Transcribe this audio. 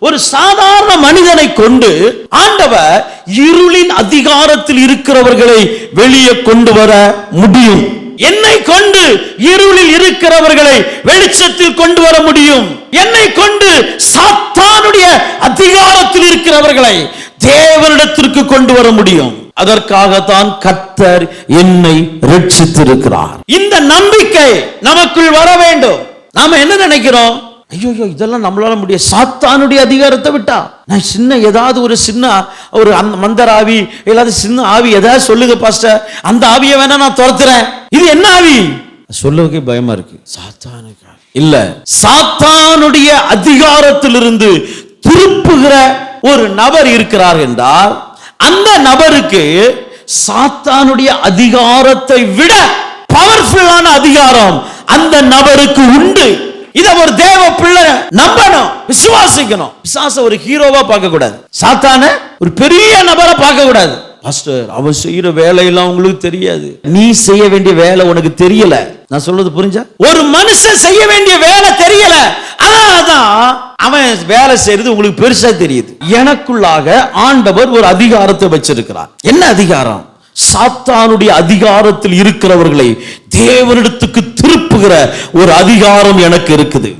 ஒரு சாதாரண மனிதனை கொண்டு ஆண்டவர் இருளின் அதிகாரத்தில் இருக்கிறவர்களை வெளியே கொண்டு வர முடியும். என்னை கொண்டு இருளில் இருக்கிறவர்களை வெளிச்சத்தில் கொண்டு வர முடியும். என்னை கொண்டு சாத்தானுடைய அதிகாரத்தில் இருக்கிறவர்களை தேவனிடத்திற்கு கொண்டு வர முடியும். அதற்காகத்தான் கர்த்தர் என்னை ரட்சித்திருக்கிறார். இந்த நம்பிக்கை நமக்குள் வர வேண்டும். நாம என்ன நினைக்கிறோம்? ஐயோ இதெல்லாம் நம்மளால முடியாது. சாத்தானுடைய அதிகாரத்தை விட்டா நான் சின்ன ஏதாவது ஒரு சின்ன ஒரு மந்தராவி ஏதாவது சின்ன ஆவி ஏதாவது சொல்லுங்க பாஸ்டர், அந்த ஆவியை வேணா நான் துரத்துறேன். இது என்ன ஆவி சொல்லவே பயமா இருக்கு. சாத்தானுக்கு இல்ல, சாத்தானுடைய அதிகாரத்திலிருந்து திருப்புகிற ஒரு நபர் இருக்கிறார் என்றால் அந்த நபருக்கு சாத்தானுடைய அதிகாரத்தை விட பவர்ஃபுல்லான அதிகாரம் அந்த நபருக்கு உண்டு. இத ஒரு தேவ பிள்ளை நம்பணும், விசுவாசிக்கணும். பிசாச ஒரு ஹீரோவா பார்க்க கூடாது, சாத்தான ஒரு பெரிய நபரை பார்க்க கூடாது. பாஸ்டர் அவன் செய்யற வேலையெல்லாம் உங்களுக்கு தெரியாது, நீ செய்ய வேண்டிய வேலை உனக்கு தெரியல. நான் சொல்றது புரிஞ்சா? ஒரு மனுஷன் செய்ய வேண்டிய வேலை தெரியல, அதான் அவன் வேலை செய்யறது உங்களுக்கு பெருசா தெரியுது. எனக்குள்ளாக ஆண்டவர் ஒரு அதிகாரத்தை வச்சிருக்கிறார். என்ன அதிகாரம்? சாத்தானுடைய அதிகாரத்தில் இருக்கிறவர்களை தேவனிடத்துக்கு திருப்புகிற ஒரு அதிகாரம் எனக்கு இருக்குது.